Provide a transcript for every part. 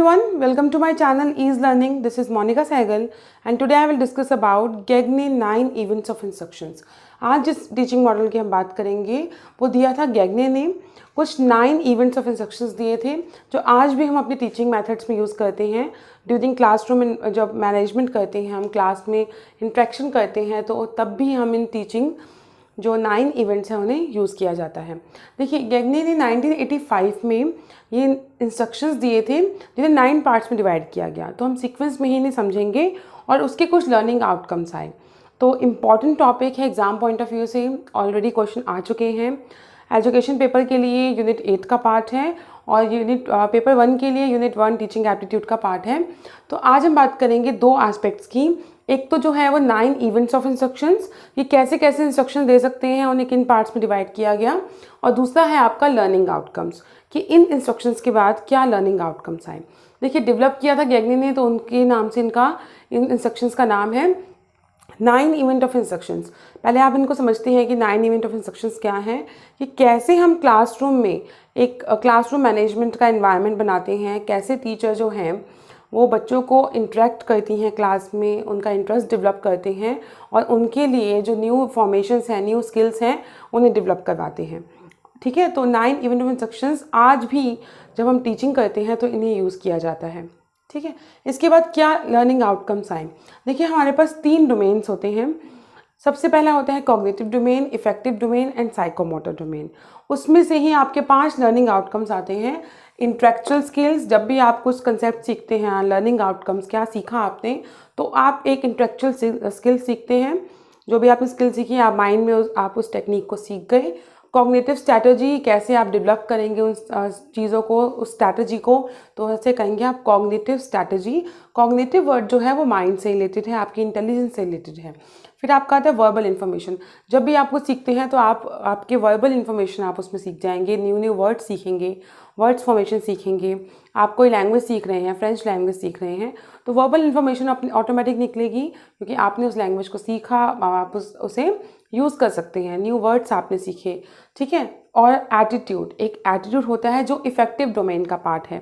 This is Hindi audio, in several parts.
everyone, welcome to my channel Ease Learning. This is Monica Sehgal and today I will discuss about Gagne 9 events of instructions. आज जिस टीचिंग मॉडल की हम बात करेंगे वो दिया था गैगने ने। कुछ 9 इवेंट्स ऑफ इंस्ट्रक्शंस दिए थे जो आज भी हम अपनी टीचिंग मेथड्स में यूज़ करते हैं। ड्यूरिंग क्लासरूम जब मैनेजमेंट करते हैं, हम क्लास में इंट्रैक्शन करते हैं, तो तब भी हम इन टीचिंग जो 9 इवेंट्स हैं उन्हें यूज़ किया जाता है। देखिए, गैगने ने 1985 में ये इंस्ट्रक्शंस दिए थे जिन्हें 9 पार्ट्स में डिवाइड किया गया। तो हम सीक्वेंस में ही इन्हें समझेंगे और उसके कुछ लर्निंग आउटकम्स आए। तो इम्पॉर्टेंट टॉपिक है, एग्ज़ाम पॉइंट ऑफ व्यू से ऑलरेडी क्वेश्चन आ चुके हैं। एजुकेशन पेपर के लिए यूनिट 8 का पार्ट है और पेपर 1 के लिए यूनिट 1 टीचिंग एप्टीट्यूड का पार्ट है। तो आज हम बात करेंगे 2 एस्पेक्ट्स की। एक तो जो है वो 9 इवेंट्स ऑफ इंस्ट्रक्शंस, ये कैसे कैसे इंस्ट्रक्शन दे सकते हैं, उन्हें किन पार्ट्स में डिवाइड किया गया, और दूसरा है आपका लर्निंग आउटकम्स कि इन इंस्ट्रक्शंस के बाद क्या लर्निंग आउटकम्स आए। देखिए, डेवलप किया था गैगने ने, तो उनके नाम से इन इंस्ट्रक्शंस का नाम है 9 इवेंट ऑफ इंस्ट्रक्शंस। पहले आप इनको समझते हैं कि 9 इवेंट ऑफ इंस्ट्रक्शंस क्या हैं, कि कैसे हम क्लासरूम में एक क्लासरूम मैनेजमेंट का एनवायरनमेंट बनाते हैं, कैसे टीचर जो हैं वो बच्चों को इंटरेक्ट करती हैं क्लास में, उनका इंटरेस्ट डेवलप करते हैं और उनके लिए जो न्यू फॉर्मेशंस हैं, न्यू स्किल्स हैं, उन्हें डेवलप करवाते हैं। ठीक है, तो 9 इवेंट ऑफ इंस्ट्रक्शंस आज भी जब हम टीचिंग करते हैं तो इन्हें यूज़ किया जाता है। ठीक है, इसके बाद क्या लर्निंग आउटकम्स आए। देखिए, हमारे पास 3 डोमेन्स होते हैं। सबसे पहला होता है cognitive domain, affective domain and psychomotor domain. उसमें से ही आपके 5 लर्निंग आउटकम्स आते हैं। इंटेलेक्चुअल स्किल्स, जब भी आप कुछ कंसेप्ट सीखते हैं, लर्निंग आउटकम्स क्या सीखा आपने, तो आप एक इंटेलेक्चुअल स्किल सीखते हैं। जो भी आपने स्किल सीखी, आप माइंड में आप उस टेक्निक को सीख गए। कॉग्निटिव स्ट्रैटेजी, कैसे आप डेवलप करेंगे उस चीज़ों को, उस स्ट्रैटेजी को, तो ऐसे कहेंगे आप कॉग्निटिव स्ट्रैटेजी। कॉग्निटिव वर्ड जो है वो माइंड से रिलेटेड है, आपकी इंटेलिजेंस से रिलेटेड है। फिर आपका आता है वर्बल इन्फॉर्मेशन। जब भी आप कुछ सीखते हैं तो आपके वर्बल इन्फॉर्मेशन आप उसमें सीख जाएंगे, न्यू वर्ड्स सीखेंगे, वर्ड्स फॉर्मेशन सीखेंगे। आप कोई लैंग्वेज सीख रहे हैं, फ्रेंच लैंग्वेज सीख रहे हैं, तो वर्बल इन्फॉर्मेशन अपनी ऑटोमेटिक निकलेगी क्योंकि आपने उस लैंग्वेज को सीखा, आप उसे यूज़ कर सकते हैं, न्यू वर्ड्स आपने सीखे। ठीक है, और एटीट्यूड, एक एटीट्यूड होता है जो इफेक्टिव डोमेन का पार्ट है।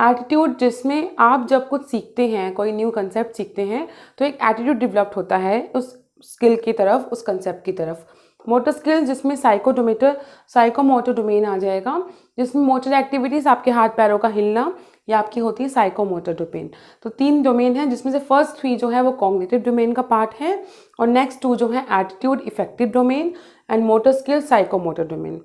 एटीट्यूड जिसमें आप जब कुछ सीखते हैं, कोई न्यू कंसेप्ट सीखते हैं, तो एक एटीट्यूड डेवलप होता है उस स्किल की तरफ, उस कंसेप्ट की तरफ। मोटर स्किल, जिसमें साइकोमोटर डोमेन आ जाएगा, जिसमें मोटर एक्टिविटीज़, आपके हाथ पैरों का हिलना, या आपकी होती है साइकोमोटर डोमेन। तो 3 डोमेन हैं जिसमें से फर्स्ट 3 जो है वो कॉग्निटिव डोमेन का पार्ट है और नेक्स्ट 2 जो है attitude, affective domain and motor skill, psychomotor domain.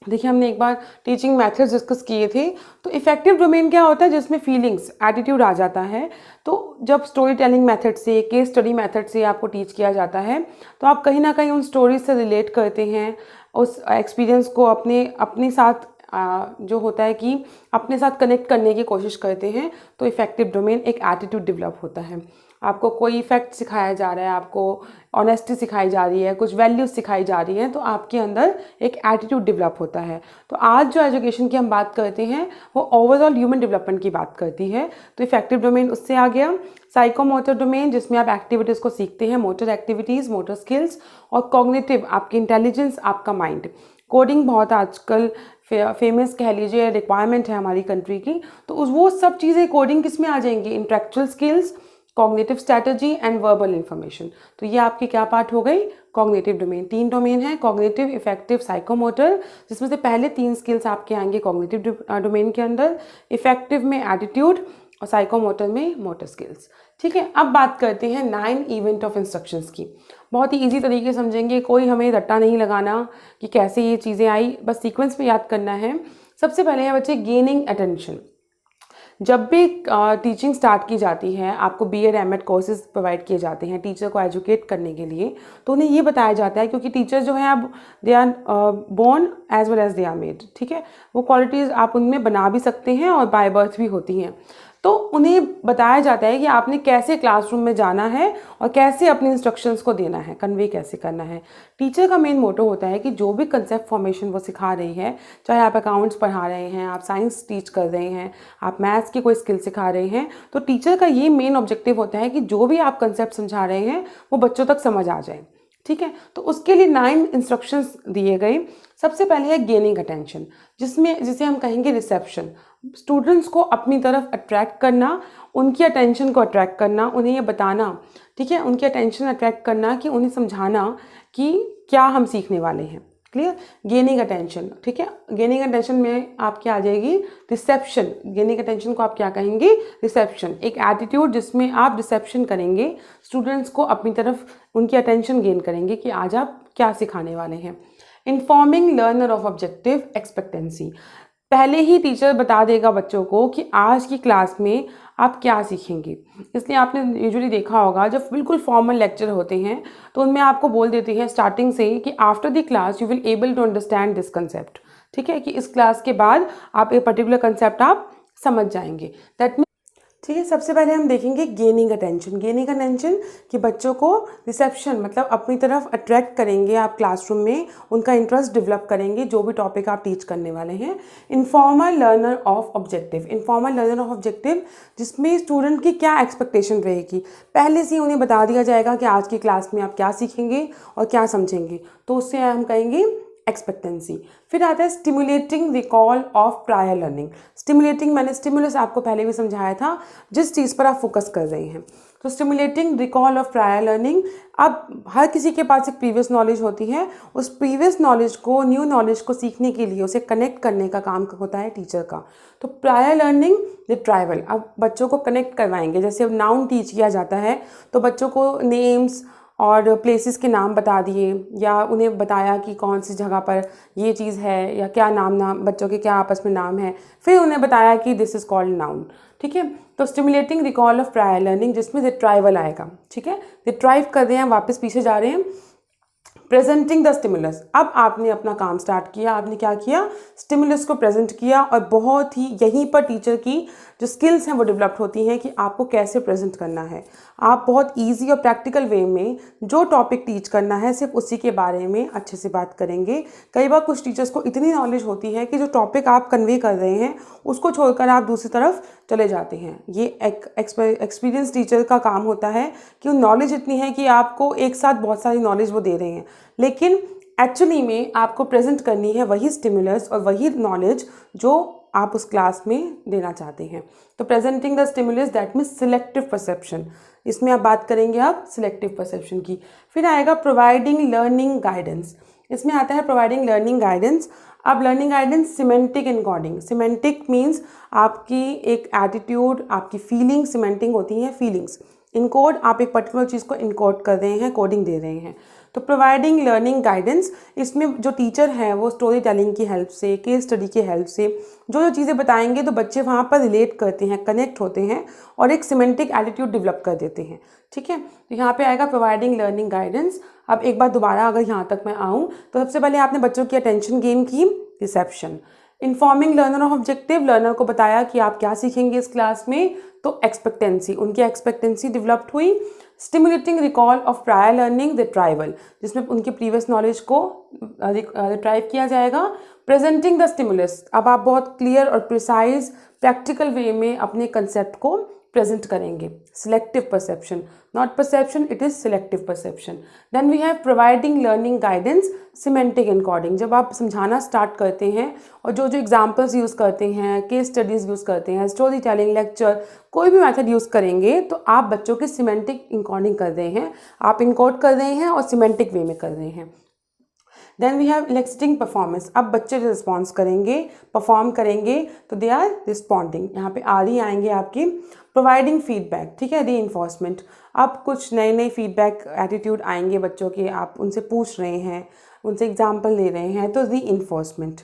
देखिए, हमने एक बार टीचिंग मेथड्स डिस्कस किए थे। तो इफेक्टिव डोमेन क्या होता है, जिसमें फीलिंग्स, एटीट्यूड आ जाता है। तो जब स्टोरी टेलिंग मेथड से, केस स्टडी मेथड से आपको टीच किया जाता है, तो आप कहीं ना कहीं उन स्टोरीज से रिलेट करते हैं, उस एक्सपीरियंस को अपने साथ जो होता है कि अपने साथ कनेक्ट करने की कोशिश करते हैं। तो इफेक्टिव डोमेन, एक एटीट्यूड डेवलप होता है। आपको कोई इफेक्ट सिखाया जा रहा है, आपको ऑनेस्टी सिखाई जा रही है, कुछ वैल्यूज सिखाई जा रही है, तो आपके अंदर एक एटीट्यूड डेवलप होता है। तो आज जो एजुकेशन की हम बात करते हैं वो ओवरऑल ह्यूमन डेवलपमेंट की बात करती है। तो इफेक्टिव डोमेन उससे आ गया। साइकोमोटर डोमेन, जिसमें आप एक्टिविटीज़ को सीखते हैं, मोटर एक्टिविटीज़, मोटर स्किल्स, और कॉग्निटिव, आपकी इंटेलिजेंस, आपका माइंड। कोडिंग बहुत आजकल फेमस कह लीजिए रिक्वायरमेंट है हमारी कंट्री की, तो वो सब चीज़ें कोडिंग किस में आ जाएंगी, intellectual skills, cognitive strategy and verbal information. तो ये आपकी क्या पार्ट हो गई, कॉग्निटिव डोमेन। 3 डोमेन है, कॉग्निटिव, इफेक्टिव, साइकोमोटर, जिसमें से पहले 3 स्किल्स आपके आएंगे कॉग्निटिव डोमेन के अंदर, इफेक्टिव में एटीट्यूड और साइकोमोटर में मोटर स्किल्स। ठीक है, अब बात करते हैं 9 इवेंट ऑफ इंस्ट्रक्शंस की। बहुत ही ईजी तरीके से समझेंगे, कोई हमें रट्टा नहीं लगाना कि कैसे ये चीज़ें आई, बस सीक्वेंस में याद करना है। सबसे पहले है बच्चे गेनिंग अटेंशन। जब भी टीचिंग स्टार्ट की जाती है, आपको BEd M.Ed कोर्सेज प्रोवाइड किए जाते हैं टीचर को एजुकेट करने के लिए, तो उन्हें ये बताया जाता है, क्योंकि टीचर जो है अब they are born as well as they are made. ठीक है, वो क्वालिटीज़ आप उनमें बना भी सकते हैं और बाय बर्थ भी होती हैं। तो उन्हें बताया जाता है कि आपने कैसे क्लासरूम में जाना है और कैसे अपने इंस्ट्रक्शंस को देना है, कन्वे कैसे करना है। टीचर का मेन मोटो होता है कि जो भी कंसेप्ट फॉर्मेशन वो सिखा रही है, चाहे आप अकाउंट्स पढ़ा रहे हैं, आप साइंस टीच कर रहे हैं, आप मैथ्स की कोई स्किल सिखा रहे हैं, तो टीचर का ये मेन ऑब्जेक्टिव होता है कि जो भी आप कंसेप्ट समझा रहे हैं वो बच्चों तक समझ आ जाए। ठीक है। तो उसके लिए 9 इंस्ट्रक्शंस दिए गए। सबसे पहले है गेनिंग अटेंशन, जिसे हम कहेंगे रिसेप्शन। स्टूडेंट्स को अपनी तरफ अट्रैक्ट करना, उनकी अटेंशन को अट्रैक्ट करना, उन्हें ये बताना, ठीक है, उनकी अटेंशन अट्रैक्ट करना कि उन्हें समझाना कि क्या हम सीखने वाले हैं। क्लियर? गेनिंग अटेंशन, ठीक है। गेनिंग अटेंशन में आपकी आ जाएगी रिसेप्शन। गेनिंग अटेंशन को आप क्या कहेंगे? रिसेप्शन। एक एटीट्यूड जिसमें आप रिसेप्शन करेंगे, स्टूडेंट्स को अपनी तरफ उनकी अटेंशन गेन करेंगे कि आज आप क्या सिखाने वाले हैं। Informing learner of objective expectancy, पहले ही टीचर बता देगा बच्चों को कि आज की क्लास में आप क्या सीखेंगे। इसलिए आपने यूजुअली देखा होगा जब बिल्कुल फॉर्मल लेक्चर होते हैं तो उनमें आपको बोल देते हैं स्टार्टिंग से ही कि after the class you will able to understand this concept, ठीक है, कि इस क्लास के बाद आप एक पर्टिकुलर कंसेप्ट आप समझ जाएंगे। दैट मीन, ठीक है। सबसे पहले हम देखेंगे गेनिंग अटेंशन। गेनिंग अटेंशन कि बच्चों को रिसेप्शन मतलब अपनी तरफ अट्रैक्ट करेंगे आप क्लासरूम में, उनका इंटरेस्ट डेवलप करेंगे जो भी टॉपिक आप टीच करने वाले हैं। Informal learner of objective, informal learner of objective जिसमें स्टूडेंट की क्या एक्सपेक्टेशन रहेगी, पहले से ही उन्हें बता दिया जाएगा कि आज की क्लास में आप क्या सीखेंगे और क्या समझेंगे, तो उससे हम कहेंगे एक्सपेक्टेंसी। फिर आता है stimulating recall of prior learning. Stimulating, मैंने स्टिमुलस आपको पहले भी समझाया था, जिस चीज़ पर आप फोकस कर रहे हैं। तो stimulating recall of prior learning, अब हर किसी के पास एक प्रीवियस नॉलेज होती है, उस प्रीवियस नॉलेज को, न्यू नॉलेज को सीखने के लिए उसे कनेक्ट करने का काम होता है टीचर का। तो प्रायर लर्निंग रिट्राइवल, अब बच्चों को कनेक्ट करवाएंगे। जैसे अब नाउन टीच किया जाता है तो बच्चों को नेम्स और प्लेसेस के नाम बता दिए, या उन्हें बताया कि कौन सी जगह पर ये चीज़ है, या क्या नाम बच्चों के क्या आपस में नाम है, फिर उन्हें बताया कि दिस इज़ कॉल्ड नाउन, ठीक है। तो stimulating recall of prior learning जिसमें रिट्राइवल आएगा, ठीक है। रिट्राइव कर रहे हैं, वापस पीछे जा रहे हैं। प्रेजेंटिंग द स्टिमुलस, अब आपने अपना काम स्टार्ट किया, आपने क्या किया? स्टिमुलस को प्रेजेंट किया, और बहुत ही यहीं पर टीचर की जो स्किल्स हैं वो डेवलप होती हैं कि आपको कैसे प्रेजेंट करना है। आप बहुत इजी और प्रैक्टिकल वे में जो टॉपिक टीच करना है सिर्फ उसी के बारे में अच्छे से बात करेंगे। कई बार कुछ टीचर्स को इतनी नॉलेज होती है कि जो टॉपिक आप कन्वे कर रहे हैं उसको छोड़कर आप दूसरी तरफ चले जाते हैं। ये एक एक्सपीरियंस टीचर का काम होता है कि नॉलेज इतनी है कि आपको एक साथ बहुत सारी नॉलेज वो दे रहे हैं, लेकिन एक्चुअली में आपको प्रेजेंट करनी है वही स्टिमुलस और वही नॉलेज जो आप उस क्लास में देना चाहते हैं। तो presenting the stimulus that means selective perception, इसमें आप बात करेंगे आप सिलेक्टिव परसेप्शन की। फिर आएगा प्रोवाइडिंग लर्निंग गाइडेंस, इसमें आता है प्रोवाइडिंग लर्निंग गाइडेंस। अब learning guidance semantic encoding, semantic means आपकी एक एटीट्यूड, आपकी फीलिंग, सिमेंटिंग होती हैं फीलिंग्स। इनकोड, आप एक पर्टिकुलर चीज़ को इनकोड कर रहे हैं, कोडिंग दे रहे हैं। तो प्रोवाइडिंग लर्निंग गाइडेंस, इसमें जो टीचर हैं वो स्टोरी टेलिंग की हेल्प से, केस स्टडी की हेल्प से जो जो चीज़ें बताएंगे तो बच्चे वहाँ पर रिलेट करते हैं, कनेक्ट होते हैं और एक सिमेंटिक एटीट्यूड डेवलप कर देते हैं, ठीक है। तो यहाँ पे आएगा प्रोवाइडिंग लर्निंग गाइडेंस। अब एक बार दोबारा अगर यहाँ तक मैं आऊँ तो सबसे पहले आपने बच्चों की अटेंशन गेन की, reception. Informing learner of objective, learner को बताया कि आप क्या सीखेंगे इस क्लास में, तो एक्सपेक्टेंसी, उनकी एक्सपेक्टेंसी डेवलप्ड हुई। Stimulating recall of prior learning, retrieval, जिसमें उनकी प्रीवियस नॉलेज को रिट्राइव किया जाएगा। प्रेजेंटिंग द स्टिमुलस, अब आप बहुत क्लियर और प्रिसाइज प्रैक्टिकल वे में अपने कंसेप्ट को प्रेजेंट करेंगे। Selective perception, not perception, it is selective perception. Then we have providing learning guidance, semantic encoding, जब आप समझाना स्टार्ट करते हैं और जो जो एग्जाम्पल्स यूज़ करते हैं, केस स्टडीज़ यूज़ करते हैं, स्टोरी टेलिंग, लेक्चर, कोई भी मेथड यूज़ करेंगे तो आप बच्चों की सिमेंटिक इनकोडिंग कर रहे हैं, आप इनकोड कर रहे हैं और सिमेंटिक वे में कर रहे हैं। Then we have eliciting performance, अब बच्चे रिस्पॉन्स करेंगे, परफॉर्म करेंगे तो दे आर रिस्पॉन्डिंग, यहाँ पे आर ही आएंगे आपकी। प्रोवाइडिंग फीडबैक, ठीक है, रीइंफोर्समेंट, अब कुछ नए नए फीडबैक एटीट्यूड आएंगे बच्चों के, आप उनसे पूछ रहे हैं, उनसे एग्जाम्पल ले रहे हैं, तो रीइंफोर्समेंट।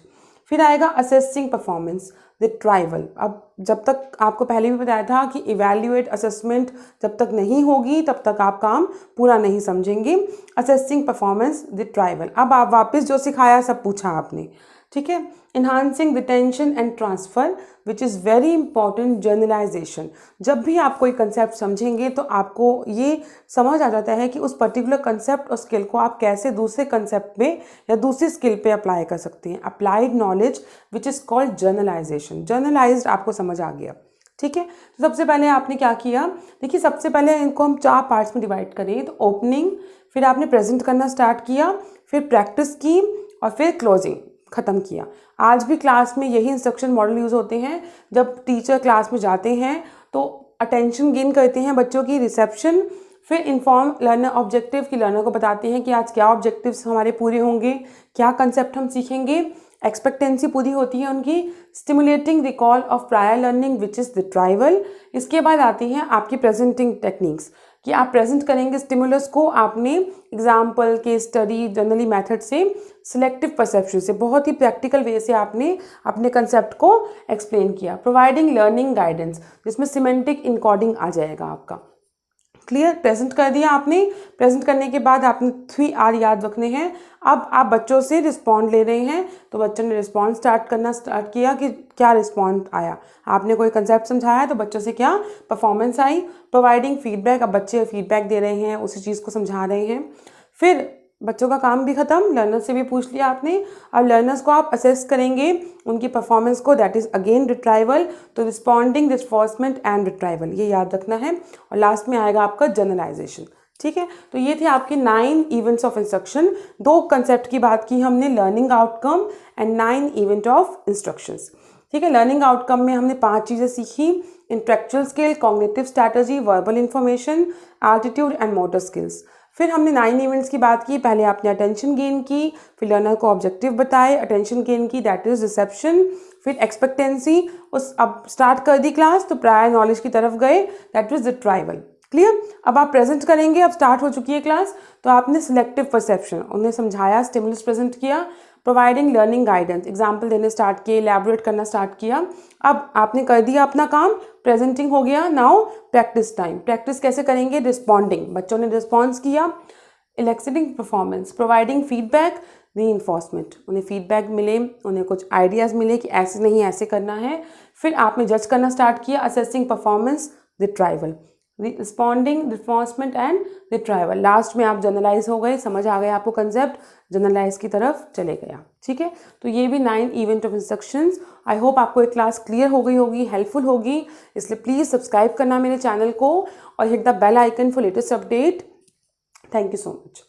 फिर आएगा असेसिंग परफॉर्मेंस, रिट्राइवल, अब जब तक आपको पहले भी बताया था कि इवैल्यूएट असेसमेंट जब तक नहीं होगी तब तक आप काम पूरा नहीं समझेंगे। असेसिंग परफॉर्मेंस, रिट्राइवल, अब आप वापस जो सिखाया सब पूछा आपने, ठीक है। Enhancing retention and transfer which is very important, journalisation, जब भी आप कोई कंसेप्ट समझेंगे तो आपको ये समझ आ जाता है कि उस पर्टिकुलर कंसेप्ट और स्किल को आप कैसे दूसरे कंसेप्ट में या दूसरी स्किल पे अप्लाई कर सकते हैं। Applied knowledge which is called generalisation, generalised आपको समझ आ गया, ठीक है। तो सबसे पहले आपने क्या किया, देखिए सबसे पहले इनको हम 4 पार्ट्स में डिवाइड करें तो ओपनिंग, फिर आपने प्रेजेंट करना स्टार्ट किया, फिर प्रैक्टिस की और फिर क्लोजिंग ख़त्म किया। आज भी क्लास में यही इंस्ट्रक्शन मॉडल यूज़ होते हैं। जब टीचर क्लास में जाते हैं तो अटेंशन गेन करते हैं बच्चों की, रिसेप्शन, फिर इन्फॉर्म लर्नर ऑब्जेक्टिव की लर्नर को बताते हैं कि आज क्या ऑब्जेक्टिव्स हमारे पूरे होंगे, क्या कंसेप्ट हम सीखेंगे, एक्सपेक्टेंसी पूरी होती है उनकी, stimulating recall of prior learning which is retrieval. इसके बाद आती हैं आपकी प्रेजेंटिंग टेक्निक्स कि आप प्रेजेंट करेंगे स्टिमुलस को, आपने एग्जाम्पल के स्टडी जनरली मेथड से, सिलेक्टिव परसेप्शन से, बहुत ही प्रैक्टिकल वे से आपने अपने कंसेप्ट को एक्सप्लेन किया। प्रोवाइडिंग लर्निंग गाइडेंस, जिसमें सिमेंटिक इनकोडिंग आ जाएगा आपका। क्लियर, प्रेजेंट कर दिया आपने। प्रेजेंट करने के बाद आपने 3R याद रखने हैं। अब आप बच्चों से रिस्पॉन्ड ले रहे हैं, तो बच्चों ने रिस्पॉन्ड स्टार्ट किया कि क्या रिस्पॉन्ड आया। आपने कोई कंसेप्ट समझाया तो बच्चों से क्या परफॉर्मेंस आई। प्रोवाइडिंग फीडबैक, अब बच्चे फीडबैक दे रहे हैं, उसी चीज़ को समझा रहे हैं। फिर बच्चों का काम भी ख़त्म, लर्नर से भी पूछ लिया आपने। अब लर्नर्स को आप असेस करेंगे उनकी परफॉर्मेंस को, दैट इज़ अगेन रिट्राइवल। तो रिस्पॉन्डिंग, रिस्फोर्समेंट एंड रिट्राइवल, ये याद रखना है। और लास्ट में आएगा आपका जनरलाइजेशन। ठीक है, तो ये थे आपके 9 इवेंट्स ऑफ इंस्ट्रक्शन। 2 कंसेप्ट की बात की हमने, learning outcome and 9 event of instructions. ठीक है, लर्निंग आउटकम में हमने 5 चीज़ें सीखी: intellectual skill, cognitive strategy, verbal information, altitude and motor skills. फिर हमने 9 इवेंट्स की बात की। पहले आपने अटेंशन गेन की, फिर लर्नर को ऑब्जेक्टिव बताए, अटेंशन गेन की, दैट इज रिसेप्शन, फिर एक्सपेक्टेंसी, उस अब स्टार्ट कर दी क्लास तो प्रायर नॉलेज की तरफ गए, दैट इज रिट्राइवल। क्लियर, अब आप प्रेजेंट करेंगे, अब स्टार्ट हो चुकी है क्लास, तो आपने सिलेक्टिव परसेप्शन, उन्हें समझाया, स्टिमुलस प्रेजेंट किया, प्रोवाइडिंग लर्निंग गाइडेंस, एग्जाम्पल देने स्टार्ट किए, एलैबोरेट करना स्टार्ट किया। अब आपने कर दिया अपना काम, प्रेजेंटिंग हो गया। Now practice time. प्रैक्टिस कैसे करेंगे? रिस्पॉन्डिंग, बच्चों ने रिस्पॉन्स किया, इलेक्सिटिंग परफॉर्मेंस, प्रोवाइडिंग फीडबैक, रीइंफोर्समेंट, उन्हें फीडबैक मिले, उन्हें कुछ आइडियाज़ मिले कि ऐसे नहीं ऐसे करना है। फिर आपने जज करना स्टार्ट किया, assessing performance, retrieval, responding, reinforcement and retrieval. Last में आप जनरलाइज हो गए, समझ आ गया आपको कंसेप्ट, जनरलाइज की तरफ चले गया। ठीक है, तो ये भी 9 event of instructions. I hope आपको एक क्लास क्लियर हो गई होगी, हेल्पफुल होगी। इसलिए प्लीज़ सब्सक्राइब करना मेरे चैनल को और hit the bell icon for latest update. Thank you so much.